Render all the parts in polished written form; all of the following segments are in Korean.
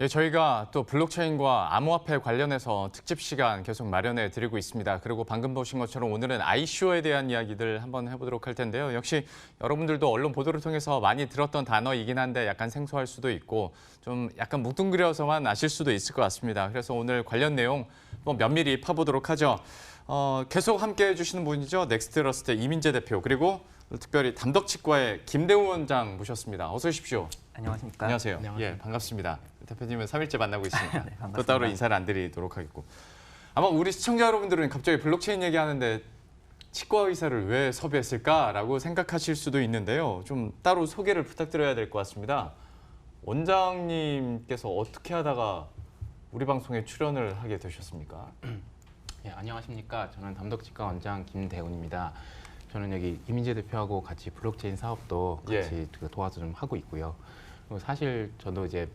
예, 저희가 또 블록체인과 암호화폐 관련해서 특집 시간 계속 마련해 드리고 있습니다. 그리고 방금 보신 것처럼 오늘은 ICO에 대한 이야기들 한번 해보도록 할 텐데요. 역시 여러분들도 언론 보도를 통해서 많이 들었던 단어이긴 한데 약간 생소할 수도 있고 좀 약간 뭉뚱그려서만 아실 수도 있을 것 같습니다. 그래서 오늘 관련 내용 면밀히 파보도록 하죠. 계속 함께해 주시는 분이죠. 넥스트러스트 이민재 대표 그리고 특별히 담덕치과의 김대웅 원장 모셨습니다. 어서 오십시오. 안녕하십니까? 안녕하세요. 안녕하세요. 예, 반갑습니다. 대표님은 3일째 만나고 있으니까 네, 반갑습니다. 또 따로 인사를 안 드리도록 하겠고. 아마 우리 시청자 여러분들은 갑자기 블록체인 얘기하는데 치과 의사를 왜 섭외했을까라고 생각하실 수도 있는데요. 좀 따로 소개를 부탁드려야 될 것 같습니다. 원장님께서 어떻게 하다가 우리 방송에 출연을 하게 되셨습니까? 예, 안녕하십니까. 저는 담덕치과 원장 김대훈입니다. 저는 여기 이민재 대표하고 같이 블록체인 사업도 같이 도와서 좀 하고 있고요. 그리고 사실 저도 이제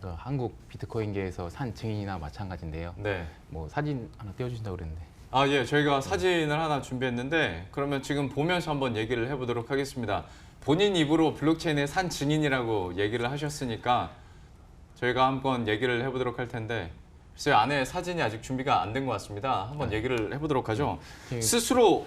그 한국 비트코인계에서 산 증인이나 마찬가지인데요. 네. 뭐 사진 하나 띄워주신다고 그랬는데. 아, 예, 저희가 사진을 하나 준비했는데 그러면 지금 보면서 한번 얘기를 해보도록 하겠습니다. 본인 입으로 블록체인의 산 증인이라고 얘기를 하셨으니까 저희가 한번 얘기를 해보도록 할 텐데 글쎄요, 안에 사진이 아직 준비가 안 된 것 같습니다. 한번 얘기를 해보도록 하죠. 스스로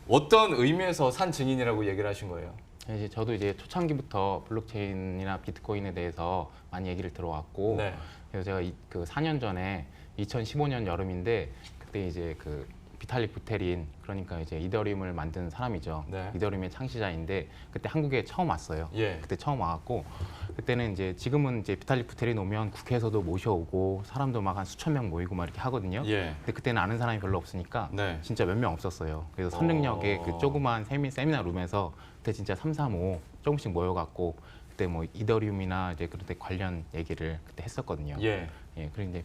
어떤 의미에서 산 증인이라고 얘기를 하신 거예요? 이제 저도 이제 초창기부터 블록체인이나 비트코인에 대해서 많이 얘기를 들어왔고, 네. 그래서 제가 그 4년 전에 2015년 여름인데 그때 이제 그 비탈릭 부테린, 그러니까 이제 이더리움을 만든 사람이죠. 네. 이더리움의 창시자인데 그때 한국에 처음 왔어요. 예. 그때 처음 와갖고 그때는 이제 지금은 이제 비탈릭 부테린 오면 국회에서도 모셔오고 사람도 막 한 수천 명 모이고 막 이렇게 하거든요. 예. 근데 그때는 아는 사람이 별로 없으니까 네. 진짜 몇 명 없었어요. 그래서 선릉역에 그 조그만 세미나 룸에서 그때 진짜 3, 4, 5 조금씩 모여갖고 그때 뭐 이더리움이나 이제 그때 관련 얘기를 그때 했었거든요. 예. 예, 그런데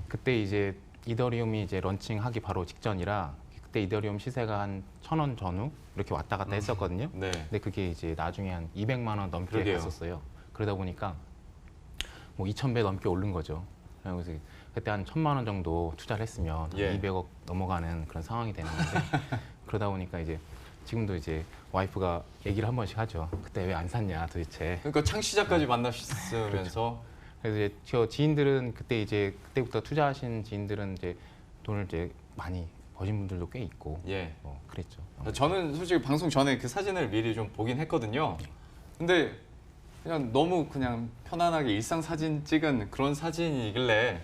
그때 이제 이더리움이 이제 런칭하기 바로 직전이라 그때 이더리움 시세가 한 1,000원 전후 이렇게 왔다 갔다 했었거든요. 네. 근데 그게 이제 나중에 한 200만 원 넘게 그러게요. 갔었어요. 그러다 보니까 뭐 2,000배 넘게 오른 거죠. 그래서 그때 한 1,000만 원 정도 투자를 했으면 예. 200억 넘어가는 그런 상황이 되는 건데 그러다 보니까 이제 지금도 이제 와이프가 얘기를 한 번씩 하죠. 그때 왜 안 샀냐 도대체. 그러니까 창시자까지 만나셨으면서 그래서 이제 저 지인들은 그때 이제 그때부터 투자하신 지인들은 이제 돈을 이제 많이 버신 분들도 꽤 있고 예. 뭐 그랬죠. 저는 솔직히 방송 전에 그 사진을 미리 좀 보긴 했거든요. 근데 그냥 너무 그냥 편안하게 일상 사진 찍은 그런 사진이길래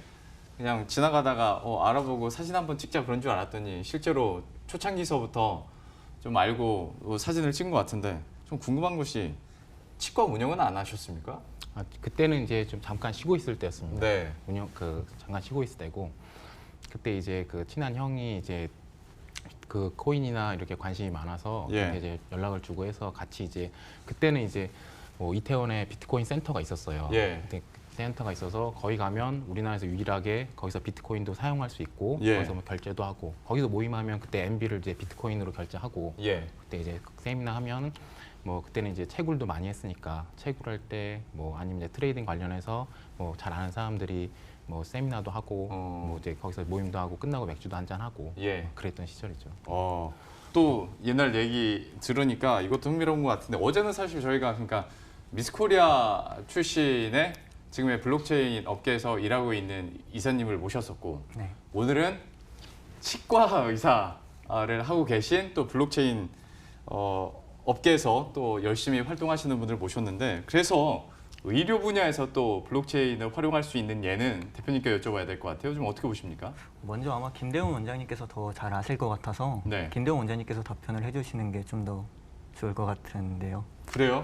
그냥 지나가다가 알아보고 사진 한번 찍자 그런 줄 알았더니 실제로 초창기서부터 좀 알고 사진을 찍은 것 같은데 좀 궁금한 것이 치과 운영은 안 하셨습니까? 아, 그때는 이제 좀 잠깐 쉬고 있을 때였습니다. 네. 잠깐 쉬고 있을 때고 그때 이제 그 친한 형이 이제 그 코인이나 이렇게 관심이 많아서 예. 그때 이제 연락을 주고 해서 같이 이제 그때는 이제 뭐 이태원에 비트코인 센터가 있었어요. 예. 그때 센터가 있어서 거기 가면 우리나라에서 유일하게 거기서 비트코인도 사용할 수 있고 예. 거기서 뭐 결제도 하고 거기서 모임하면 그때 MB를 이제 비트코인으로 결제하고 예. 그때 이제 세미나 하면 뭐 그때는 이제 채굴도 많이 했으니까 채굴할 때 뭐 아니면 이제 트레이딩 관련해서 뭐 잘 아는 사람들이 뭐 세미나도 하고 뭐 이제 거기서 모임도 하고 끝나고 맥주도 한잔 하고 예. 그랬던 시절이죠. 또 옛날 얘기 들으니까 이것도 흥미로운 것 같은데 어제는 사실 저희가 그러니까 미스코리아 출신의 지금의 블록체인 업계에서 일하고 있는 이사님을 모셨었고 네. 오늘은 치과 의사를 하고 계신 또 블록체인 업계에서 또 열심히 활동하시는 분을 모셨는데 그래서 의료 분야에서 또 블록체인을 활용할 수 있는 예는 대표님께 여쭤봐야 될 것 같아요. 좀 어떻게 보십니까? 먼저 아마 김대웅 원장님께서 더 잘 아실 것 같아서 네. 김대웅 원장님께서 답변을 해주시는 게 좀 더 좋을 것 같은데요. 그래요?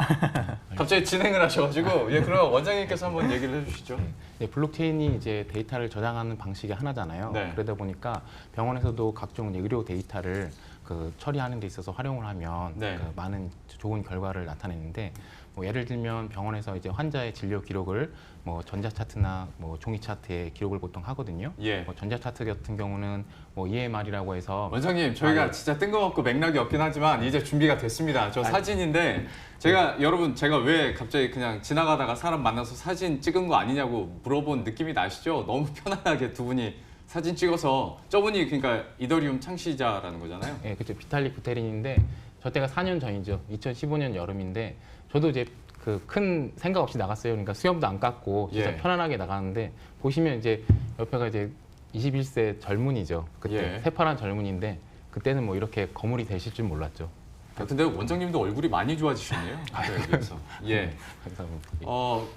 갑자기 진행을 하셔가지고 예, 그럼 원장님께서 한번 얘기를 해주시죠. 네, 블록체인이 이제 데이터를 저장하는 방식이 하나잖아요. 네. 그러다 보니까 병원에서도 각종 이제 의료 데이터를 그 처리하는 데 있어서 활용을 하면 네. 그 많은 좋은 결과를 나타내는데 뭐 예를 들면 병원에서 이제 환자의 진료 기록을 뭐 전자 차트나 뭐 종이 차트에 기록을 보통 하거든요. 예. 뭐 전자 차트 같은 경우는 뭐 EMR이라고 해서 원장님 저희가 네. 진짜 뜬금없고 맥락이 없긴 하지만 이제 준비가 됐습니다. 저 사진인데 제가 여러분 제가 왜 갑자기 그냥 지나가다가 사람 만나서 사진 찍은 거 아니냐고 물어본 느낌이 나시죠? 너무 편안하게 두 분이 사진 찍어서 저분이 그러니까 이더리움 창시자라는 거잖아요. 예, 그렇죠. 비탈릭 부테린인데 저 때가 4년 전이죠. 2015년 여름인데 저도 이제 그 큰 생각 없이 나갔어요. 그러니까 수염도 안 깎고 진짜 예. 편안하게 나가는데 보시면 이제 옆에가 이제 21세 젊은이죠. 그때 예. 새파란 젊은이인데 그때는 뭐 이렇게 거물이 되실 줄 몰랐죠. 근데 원장님도 얼굴이 많이 좋아지셨네요. 그래서 예. 감사합니다.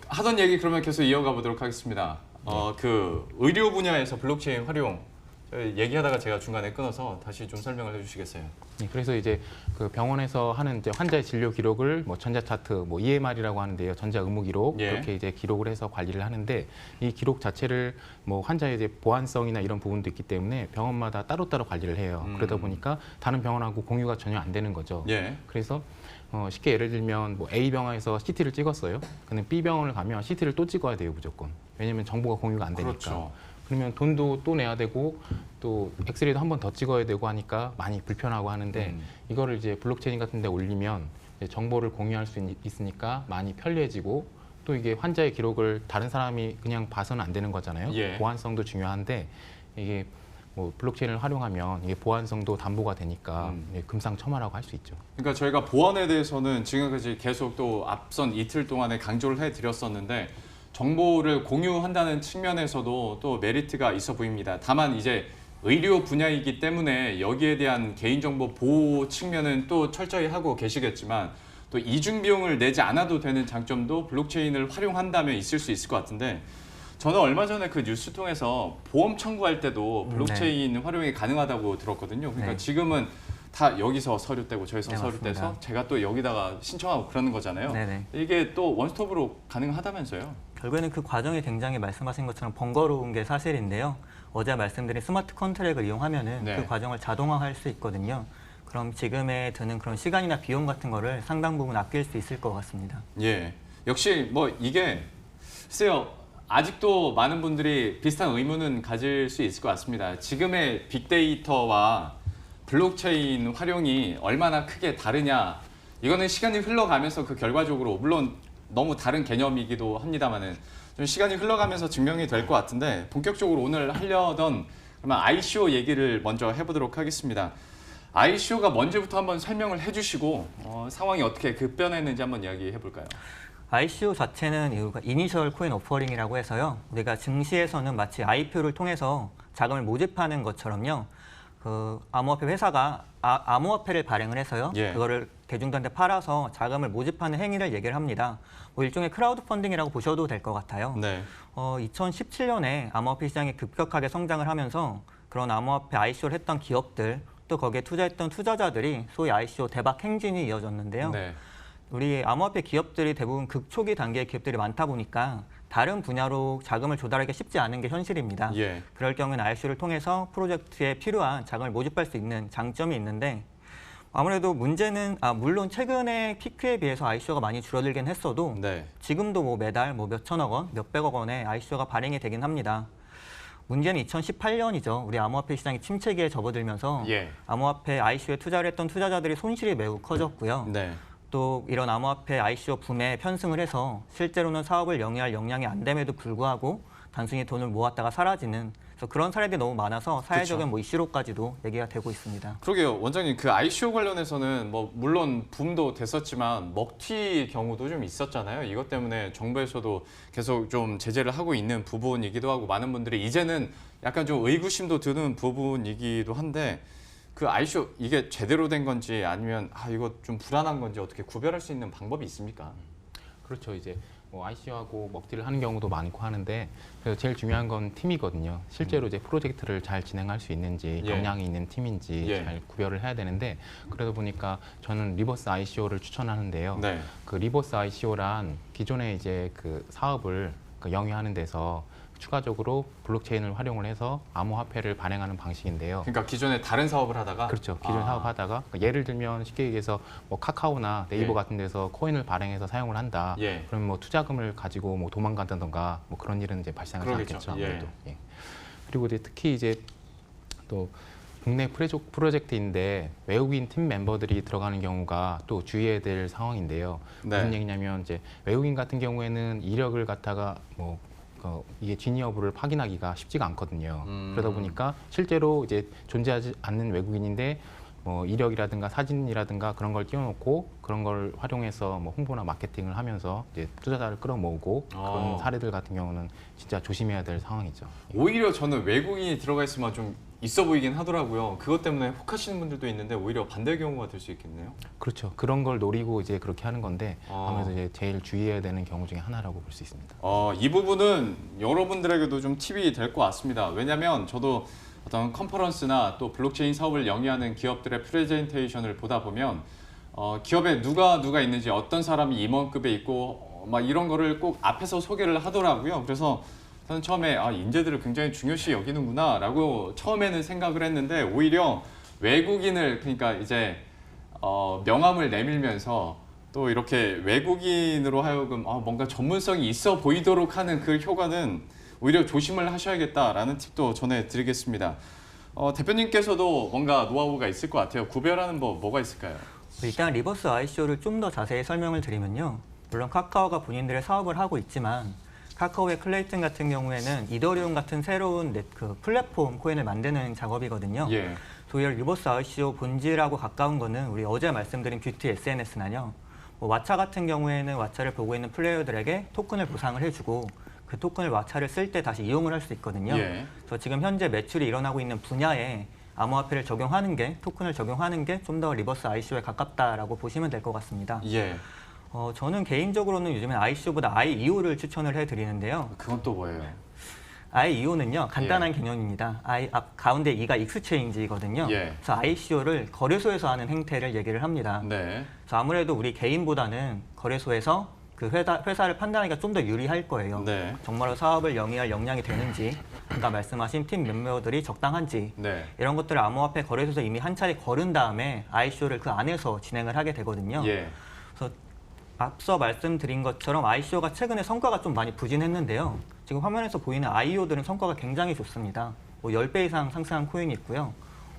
하던 얘기 그러면 계속 이어가 보도록 하겠습니다. 그 의료 분야에서 블록체인 활용 얘기하다가 제가 중간에 끊어서 다시 좀 설명을 해주시겠어요? 네, 그래서 이제 그 병원에서 하는 이제 환자의 진료 기록을 뭐 전자 차트, 뭐 EMR이라고 하는데요, 전자 의무 기록 예. 그렇게 이제 기록을 해서 관리를 하는데 이 기록 자체를 뭐 환자의 이제 보안성이나 이런 부분도 있기 때문에 병원마다 따로따로 관리를 해요. 그러다 보니까 다른 병원하고 공유가 전혀 안 되는 거죠. 예. 그래서 쉽게 예를 들면 뭐 A 병원에서 CT를 찍었어요. 근데 B 병원을 가면 CT를 또 찍어야 돼요, 무조건. 왜냐면 정보가 공유가 안 되니까. 그렇죠. 그러면 돈도 또 내야 되고 또 엑스레이도 한 번 더 찍어야 되고 하니까 많이 불편하고 하는데 이거를 이제 블록체인 같은 데 올리면 이제 정보를 공유할 수 있으니까 많이 편리해지고 또 이게 환자의 기록을 다른 사람이 그냥 봐서는 안 되는 거잖아요. 예. 보안성도 중요한데 이게 뭐 블록체인을 활용하면 이게 보안성도 담보가 되니까 금상첨화라고 할 수 있죠. 그러니까 저희가 보안에 대해서는 지금까지 계속 또 앞선 이틀 동안에 강조를 해드렸었는데 정보를 공유한다는 측면에서도 또 메리트가 있어 보입니다. 다만 이제 의료 분야이기 때문에 여기에 대한 개인정보 보호 측면은 또 철저히 하고 계시겠지만 또 이중 비용을 내지 않아도 되는 장점도 블록체인을 활용한다면 있을 수 있을 것 같은데 저는 얼마 전에 그 뉴스 통해서 보험 청구할 때도 블록체인 활용이 가능하다고 들었거든요. 그러니까 네. 지금은 다 여기서 서류 떼고 저기서 네, 서류 맞습니다. 떼서 제가 또 여기다가 신청하고 그러는 거잖아요. 네네. 이게 또 원스톱으로 가능하다면서요? 결국에는 그 과정이 굉장히 말씀하신 것처럼 번거로운 게 사실인데요. 어제 말씀드린 스마트 컨트랙을 이용하면은 네. 그 과정을 자동화할 수 있거든요. 그럼 지금에 드는 그런 시간이나 비용 같은 거를 상당 부분 아낄 수 있을 것 같습니다. 예. 역시 뭐 이게 글쎄요. 아직도 많은 분들이 비슷한 의문은 가질 수 있을 것 같습니다. 지금의 빅데이터와 블록체인 활용이 얼마나 크게 다르냐. 이거는 시간이 흘러가면서 그 결과적으로 물론 너무 다른 개념이기도 합니다만은 좀 시간이 흘러가면서 증명이 될 것 같은데 본격적으로 오늘 하려던 그러면 ICO 얘기를 먼저 해보도록 하겠습니다. ICO가 뭔지부터 한번 설명을 해주시고 상황이 어떻게 급변했는지 한번 이야기해 볼까요? ICO 자체는 이유가 이니셜 코인 오퍼링이라고 해서요. 우리가 증시에서는 마치 IPO를 통해서 자금을 모집하는 것처럼요. 그 암호화폐 회사가 암호화폐를 발행을 해서요. 예. 그거를 대중들한테 팔아서 자금을 모집하는 행위를 얘기를 합니다. 뭐 일종의 크라우드 펀딩이라고 보셔도 될 것 같아요. 네. 2017년에 암호화폐 시장이 급격하게 성장을 하면서 그런 암호화폐 ICO를 했던 기업들 또 거기에 투자했던 투자자들이 소위 ICO 대박 행진이 이어졌는데요. 네. 우리 암호화폐 기업들이 대부분 극초기 단계의 기업들이 많다 보니까 다른 분야로 자금을 조달하기 쉽지 않은 게 현실입니다. 예. 그럴 경우에는 ICO를 통해서 프로젝트에 필요한 자금을 모집할 수 있는 장점이 있는데 아무래도 문제는 물론 최근에 피크에 비해서 ICO가 많이 줄어들긴 했어도 네. 지금도 뭐 매달 뭐 몇천억 원, 몇백억 원의 ICO가 발행이 되긴 합니다. 문제는 2018년이죠. 우리 암호화폐 시장이 침체기에 접어들면서 예. 암호화폐 ICO에 투자를 했던 투자자들이 손실이 매우 커졌고요. 네. 또 이런 암호화폐 ICO 붐에 편승을 해서 실제로는 사업을 영위할 역량이 안 됨에도 불구하고 단순히 돈을 모았다가 사라지는 그래서 그런 사례들이 너무 많아서 사회적인 그쵸. 뭐 이슈로까지도 얘기가 되고 있습니다. 그러게요. 원장님 그 ICO 관련해서는 뭐 물론 붐도 됐었지만 먹튀 경우도 좀 있었잖아요. 이것 때문에 정부에서도 계속 좀 제재를 하고 있는 부분이기도 하고 많은 분들이 이제는 약간 좀 의구심도 드는 부분이기도 한데 그 ICO 이게 제대로 된 건지 아니면 이거 좀 불안한 건지 어떻게 구별할 수 있는 방법이 있습니까? 그렇죠. 이제 뭐 ICO하고 먹튀를 하는 경우도 많고 하는데 그래서 제일 중요한 건 팀이거든요. 실제로 이제 프로젝트를 잘 진행할 수 있는지 예. 역량이 있는 팀인지 예. 잘 구별을 해야 되는데 그러다 보니까 저는 리버스 ICO를 추천하는데요. 네. 그 리버스 ICO란 기존에 이제 그 사업을 영위하는 데서 추가적으로 블록체인을 활용을 해서 암호화폐를 발행하는 방식인데요. 그러니까 기존에 다른 사업을 하다가 그렇죠. 기존 사업하다가 예를 들면 쉽게 얘기해서 뭐 카카오나 네이버 예. 같은 데서 코인을 발행해서 사용을 한다. 예. 그러면 뭐 투자금을 가지고 뭐 도망간다던가 뭐 그런 일은 이제 발생하지 그러겠죠. 않겠죠. 예. 아무래도. 예. 그리고 이제 특히 이제 또 국내 프로젝트인데 외국인 팀 멤버들이 들어가는 경우가 또 주의해야 될 상황인데요. 네. 무슨 얘기냐면 이제 외국인 같은 경우에는 이력을 갖다가 뭐 이게 진위 여부를 확인하기가 쉽지가 않거든요. 그러다 보니까 실제로 이제 존재하지 않는 외국인인데 뭐 이력이라든가 사진이라든가 그런 걸 띄워놓고 그런 걸 활용해서 뭐 홍보나 마케팅을 하면서 이제 투자자를 끌어모으고 그런 사례들 같은 경우는 진짜 조심해야 될 상황이죠. 오히려 저는 외국인이 들어가 있으면 좀 있어 보이긴 하더라고요. 그것 때문에 혹하시는 분들도 있는데 오히려 반대 경우가 될 수 있겠네요. 그렇죠. 그런 걸 노리고 이제 그렇게 하는 건데 아무래도 이제 제일 주의해야 되는 경우 중에 하나라고 볼 수 있습니다. 이 부분은 여러분들에게도 좀 팁이 될 것 같습니다. 왜냐하면 저도 어떤 컨퍼런스나 또 블록체인 사업을 영위하는 기업들의 프레젠테이션을 보다 보면 기업에 누가 있는지 어떤 사람이 임원급에 있고 막 이런 거를 꼭 앞에서 소개를 하더라고요. 그래서 저는 처음에 인재들을 굉장히 중요시 여기는구나라고 처음에는 생각을 했는데 오히려 외국인을 그러니까 이제 명함을 내밀면서 또 이렇게 외국인으로 하여금 뭔가 전문성이 있어 보이도록 하는 그 효과는 오히려 조심을 하셔야겠다라는 팁도 전해드리겠습니다. 대표님께서도 뭔가 노하우가 있을 것 같아요. 구별하는 법 뭐가 있을까요? 일단 리버스 ICO를 좀 더 자세히 설명을 드리면요. 물론 카카오가 본인들의 사업을 하고 있지만 카카오의 클레이튼 같은 경우에는 이더리움 같은 새로운 그 플랫폼 코인을 만드는 작업이거든요. 예. 소위 리버스 ICO 본질하고 가까운 거는 우리 어제 말씀드린 뷰티 SNS나요. 뭐 왓챠 같은 경우에는 왓챠를 보고 있는 플레이어들에게 토큰을 보상을 해주고 그 토큰을 왓챠를 쓸 때 다시 이용을 할 수 있거든요. 예. 그래서 지금 현재 매출이 일어나고 있는 분야에 암호화폐를 적용하는 게 토큰을 적용하는 게 좀 더 리버스 ICO에 가깝다라고 보시면 될 것 같습니다. 예. 저는 개인적으로는 요즘엔 ICO보다 IEO를 추천을 해드리는데요. 그건 또 뭐예요? IEO는요 간단한 개념입니다. 가운데 E가 익스체인지거든요. 예. 그래서 ICO를 거래소에서 하는 행태를 얘기를 합니다. 네. 그래서 아무래도 우리 개인보다는 거래소에서 그 회사를 판단하기가 좀 더 유리할 거예요. 네. 정말로 사업을 영위할 역량이 되는지, 아까 말씀하신 팀 멤버들이 적당한지 네. 이런 것들을 암호화폐 거래소에서 이미 한 차례 거른 다음에 ICO를 그 안에서 진행을 하게 되거든요. 예. 그래서 앞서 말씀드린 것처럼 ICO가 최근에 성과가 좀 많이 부진했는데요. 지금 화면에서 보이는 IEO들은 성과가 굉장히 좋습니다. 뭐 10배 이상 상승한 코인이 있고요.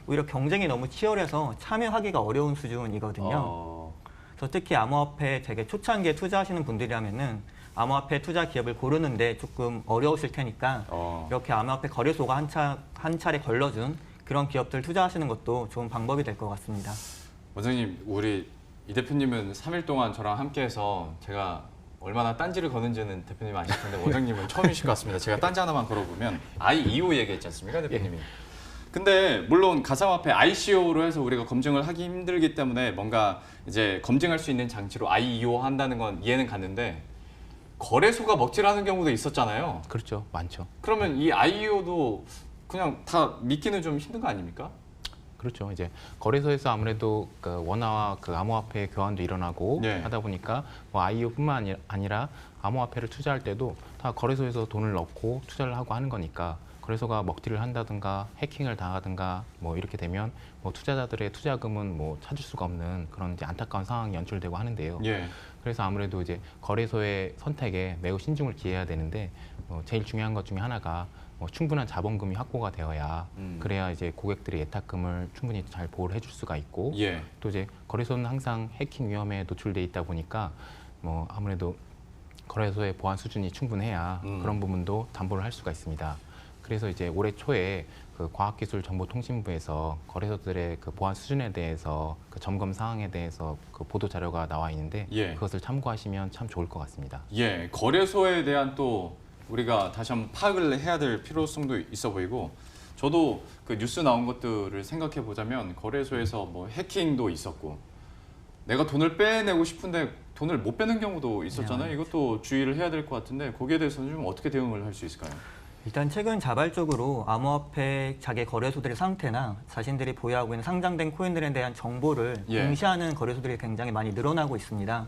오히려 경쟁이 너무 치열해서 참여하기가 어려운 수준이거든요. 그래서 특히 암호화폐 되게 초창기에 투자하시는 분들이라면은 암호화폐 투자 기업을 고르는데 조금 어려우실 테니까 이렇게 암호화폐 거래소가 한 차례 걸러준 그런 기업들 투자하시는 것도 좋은 방법이 될 것 같습니다. 원장님, 우리 이 대표님은 3일 동안 저랑 함께해서 제가 얼마나 딴지를 거는지는 대표님 아실 텐데 원장님은 처음이실 것 같습니다. 제가 딴지 하나만 걸어보면 IEO 얘기했지 않습니까, 대표님이? 근데 물론 가상화폐 ICO로 해서 우리가 검증을 하기 힘들기 때문에 뭔가 이제 검증할 수 있는 장치로 IEO 한다는 건 이해는 갔는데 거래소가 먹칠하는 경우도 있었잖아요. 그렇죠. 많죠. 그러면 이 IEO도 그냥 다 믿기는 좀 힘든 거 아닙니까? 그렇죠. 이제 거래소에서 아무래도 그 원화와 그 암호화폐 교환도 일어나고 네. 하다 보니까 뭐 IEO뿐만 아니라 암호화폐를 투자할 때도 다 거래소에서 돈을 넣고 투자를 하고 하는 거니까 거래소가 먹튀를 한다든가 해킹을 당하든가 뭐 이렇게 되면 뭐 투자자들의 투자금은 뭐 찾을 수가 없는 그런 이제 안타까운 상황이 연출되고 하는데요. 예. 그래서 아무래도 이제 거래소의 선택에 매우 신중을 기해야 되는데 제일 중요한 것 중에 하나가 충분한 자본금이 확보가 되어야 그래야 이제 고객들의 예탁금을 충분히 잘 보호를 해줄 수가 있고 예. 또 이제 거래소는 항상 해킹 위험에 노출돼 있다 보니까 뭐 아무래도 거래소의 보안 수준이 충분해야 그런 부분도 담보를 할 수가 있습니다. 그래서 이제 올해 초에 그 과학기술정보통신부에서 거래소들의 그 보안 수준에 대해서 그 점검 사항에 대해서 그 보도 자료가 나와 있는데 예. 그것을 참고하시면 참 좋을 것 같습니다. 예, 거래소에 대한 또 우리가 다시 한번 파악을 해야 될 필요성도 있어 보이고 저도 그 뉴스 나온 것들을 생각해 보자면 거래소에서 뭐 해킹도 있었고 내가 돈을 빼내고 싶은데 돈을 못 빼는 경우도 있었잖아요. 이것도 주의를 해야 될 것 같은데 거기에 대해서는 좀 어떻게 대응을 할 수 있을까요? 일단 최근 자발적으로 암호화폐 자기 거래소들의 상태나 자신들이 보유하고 있는 상장된 코인들에 대한 정보를 예. 공시하는 거래소들이 굉장히 많이 늘어나고 있습니다.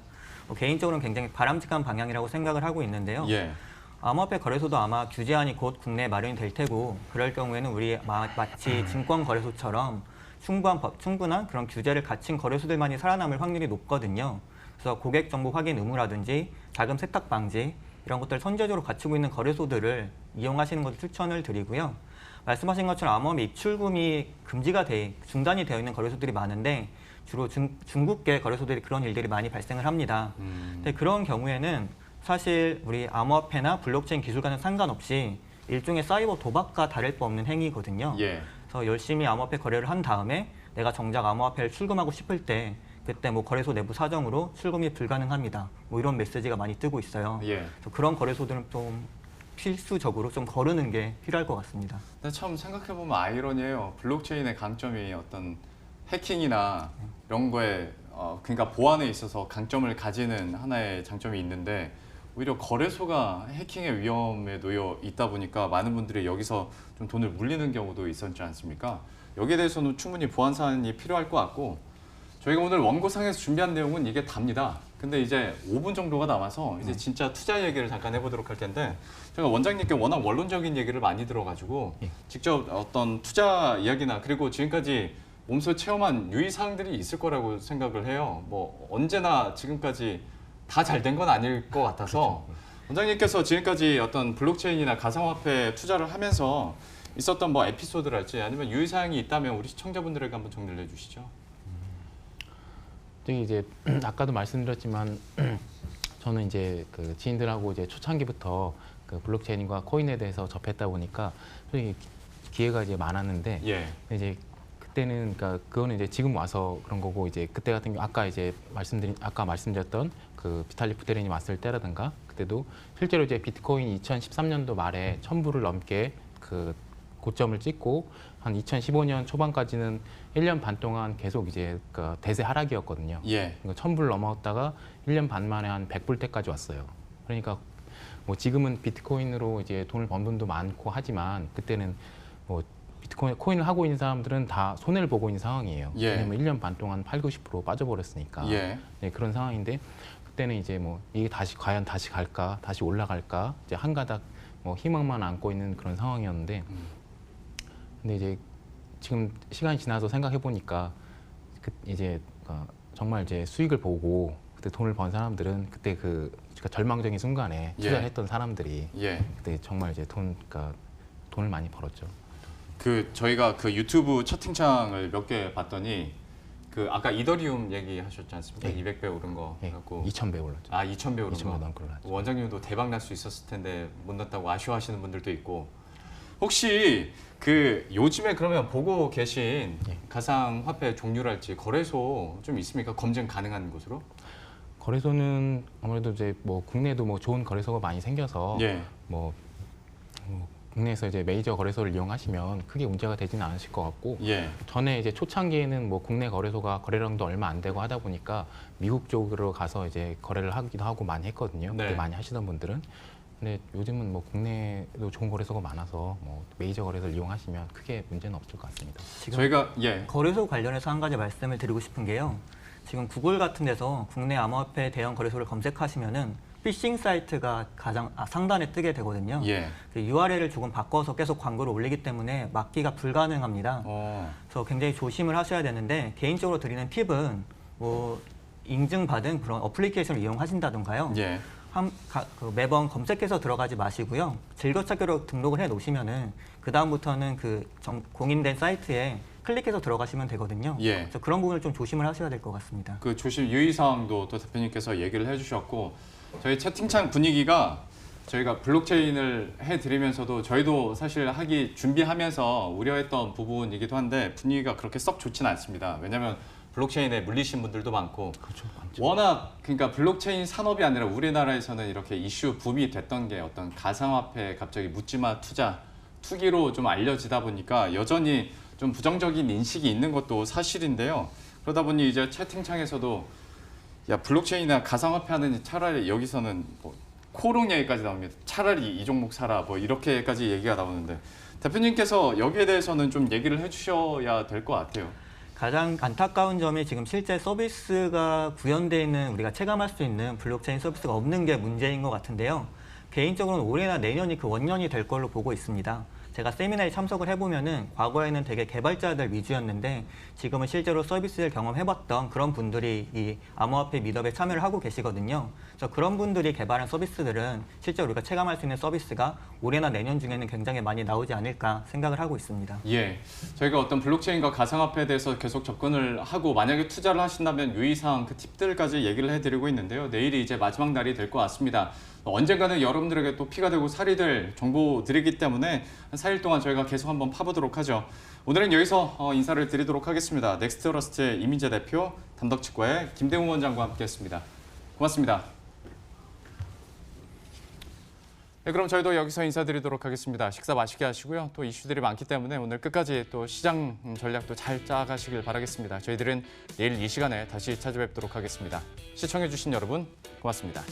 개인적으로는 굉장히 바람직한 방향이라고 생각을 하고 있는데요. 예. 암호화폐 거래소도 아마 규제안이 곧 국내에 마련이 될 테고 그럴 경우에는 우리 마치 증권거래소처럼 충분한 그런 규제를 갖춘 거래소들만이 살아남을 확률이 높거든요. 그래서 고객 정보 확인 의무라든지 자금 세탁 방지 이런 것들을 선제적으로 갖추고 있는 거래소들을 이용하시는 것을 추천을 드리고요. 말씀하신 것처럼 암호화폐 입출금이 중단이 되어 있는 거래소들이 많은데 주로 중국계 거래소들이 그런 일들이 많이 발생을 합니다. 근데 그런 경우에는 사실 우리 암호화폐나 블록체인 기술과는 상관없이 일종의 사이버 도박과 다를 바 없는 행위거든요. 예. 그래서 열심히 암호화폐 거래를 한 다음에 내가 정작 암호화폐를 출금하고 싶을 때 그때 뭐 거래소 내부 사정으로 출금이 불가능합니다. 뭐 이런 메시지가 많이 뜨고 있어요. 예. 그래서 그런 거래소들은 좀 필수적으로 좀 거르는 게 필요할 것 같습니다. 근데 참 생각해보면 아이러니해요. 블록체인의 강점이 어떤 해킹이나 이런 거에 그러니까 보안에 있어서 강점을 가지는 하나의 장점이 있는데 오히려 거래소가 해킹의 위험에 놓여 있다 보니까 많은 분들이 여기서 좀 돈을 물리는 경우도 있었지 않습니까? 여기에 대해서는 충분히 보안 사안이 필요할 것 같고 저희가 오늘 원고상에서 준비한 내용은 이게 답니다. 근데 이제 5분 정도가 남아서 이제 진짜 투자 얘기를 잠깐 해보도록 할 텐데 제가 원장님께 워낙 원론적인 얘기를 많이 들어가지고 직접 어떤 투자 이야기나 그리고 지금까지 몸소 체험한 유의사항들이 있을 거라고 생각을 해요. 뭐 언제나 지금까지 다 잘 된 건 아닐 것 같아서 원장님께서 지금까지 어떤 블록체인이나 가상화폐 투자를 하면서 있었던 뭐 에피소드랄지 아니면 유의사항이 있다면 우리 시청자분들에게 한번 정리를 해주시죠. 저기 이제 아까도 말씀드렸지만 저는 이제 그 지인들하고 이제 초창기부터 그 블록체인과 코인에 대해서 접했다 보니까 솔직히 기회가 이제 많았는데 예. 이제 그때는 그러니까 그거는 이제 지금 와서 그런 거고 이제 그때 같은 경우 아까 말씀드렸던 그 비탈리 부테린이 왔을 때라든가 그때도 실제로 이제 비트코인이 2013년도 말에 1,000불을 넘게 그 고점을 찍고 한 2015년 초반까지는 1년 반 동안 계속 이제 그 대세 하락이었거든요. 예. 그러니까 1,000불 넘어갔다가 1년 반 만에 한 100불대까지 왔어요. 그러니까 뭐 지금은 비트코인으로 이제 돈을 번 분도 많고 하지만 그때는 뭐 코인을 하고 있는 사람들은 다 손해를 보고 있는 상황이에요. 예. 왜냐면 1년 반 동안 8, 90% 빠져버렸으니까. 예. 네, 그런 상황인데 그때는 이제 뭐 이게 과연 다시 갈까, 다시 올라갈까, 이제 한 가닥 뭐 희망만 안고 있는 그런 상황이었는데, 근데 이제 지금 시간이 지나서 생각해 보니까 이제 정말 이제 수익을 보고 그때 돈을 번 사람들은 그때 그러니까 절망적인 순간에 투자를 예. 했던 사람들이 예. 그때 정말 이제 돈을 많이 벌었죠. 저희가 그 유튜브 채팅창을 몇 개 봤더니 그 아까 이더리움 얘기하셨지 않습니까? 예. 200배 오른 거 예, 갖고 2,000배 올랐죠. 2,000배 오른 2,000배 거. 넘게 올랐죠. 원장님도 대박 날 수 있었을 텐데 못 났다고 아쉬워하시는 분들도 있고 혹시 그 요즘에 그러면 보고 계신 예. 가상화폐 종류랄지 거래소 좀 있습니까? 검증 가능한 곳으로? 거래소는 아무래도 이제 뭐 국내에도 뭐 좋은 거래소가 많이 생겨서 예. 뭐 국내에서 이제 메이저 거래소를 이용하시면 크게 문제가 되지는 않으실 것 같고 예. 전에 이제 초창기에는 뭐 국내 거래소가 거래량도 얼마 안 되고 하다 보니까 미국 쪽으로 가서 이제 거래를 하기도 하고 많이 했거든요. 네. 그때 많이 하시던 분들은. 근데 요즘은 뭐 국내도 좋은 거래소가 많아서 뭐 메이저 거래소를 이용하시면 크게 문제는 없을 것 같습니다. 지금 저희가 예. 거래소 관련해서 한 가지 말씀을 드리고 싶은 게요. 지금 구글 같은 데서 국내 암호화폐 대형 거래소를 검색하시면은 피싱 사이트가 상단에 뜨게 되거든요. 예. 그 URL을 조금 바꿔서 계속 광고를 올리기 때문에 막기가 불가능합니다. 그래서 굉장히 조심을 하셔야 되는데 개인적으로 드리는 팁은 뭐 인증받은 그런 어플리케이션을 이용하신다던가요. 예. 매번 검색해서 들어가지 마시고요. 즐겨찾기로 등록을 해 놓으시면은 그 다음부터는 공인된 사이트에 클릭해서 들어가시면 되거든요. 예. 그래서 그런 부분을 좀 조심을 하셔야 될 것 같습니다. 그 조심 유의사항도 또 대표님께서 얘기를 해주셨고 저희 채팅창 분위기가 저희가 블록체인을 해드리면서도 저희도 사실 준비하면서 우려했던 부분이기도 한데 분위기가 그렇게 썩 좋지는 않습니다. 왜냐하면 블록체인에 물리신 분들도 많고 그렇죠. 많죠. 워낙 그러니까 블록체인 산업이 아니라 우리나라에서는 이렇게 이슈 붐이 됐던 게 어떤 가상화폐 갑자기 묻지마 투기로 좀 알려지다 보니까 여전히 좀 부정적인 인식이 있는 것도 사실인데요. 그러다 보니 이제 채팅창에서도 야 블록체인이나 가상화폐 하는 차라리 여기서는 뭐 코롱 얘기까지 나옵니다. 차라리 이 종목 사라 뭐 이렇게까지 얘기가 나오는데 대표님께서 여기에 대해서는 좀 얘기를 해주셔야 될 것 같아요. 가장 안타까운 점이 지금 실제 서비스가 구현되어 있는 우리가 체감할 수 있는 블록체인 서비스가 없는 게 문제인 것 같은데요. 개인적으로는 올해나 내년이 그 원년이 될 걸로 보고 있습니다. 제가 세미나에 참석을 해보면은 과거에는 되게 개발자들 위주였는데 지금은 실제로 서비스를 경험해봤던 그런 분들이 이 암호화폐 미드업에 참여를 하고 계시거든요. 그래서 그런 분들이 개발한 서비스들은 실제 우리가 체감할 수 있는 서비스가 올해나 내년 중에는 굉장히 많이 나오지 않을까 생각을 하고 있습니다. 예, 저희가 어떤 블록체인과 가상화폐에 대해서 계속 접근을 하고 만약에 투자를 하신다면 유의사항 그 팁들까지 얘기를 해드리고 있는데요. 내일이 이제 마지막 날이 될 것 같습니다. 언젠가는 여러분들에게 또 피가 되고 살이 될 정보들이기 때문에 한 4일 동안 저희가 계속 한번 파보도록 하죠. 오늘은 여기서 인사를 드리도록 하겠습니다. 넥스트러스트의 이민재 대표, 담덕치과의 김대웅 원장과 함께했습니다. 고맙습니다. 네, 그럼 저희도 여기서 인사드리도록 하겠습니다. 식사 맛있게 하시고요. 또 이슈들이 많기 때문에 오늘 끝까지 또 시장 전략도 잘 짜가시길 바라겠습니다. 저희들은 내일 이 시간에 다시 찾아뵙도록 하겠습니다. 시청해주신 여러분 고맙습니다.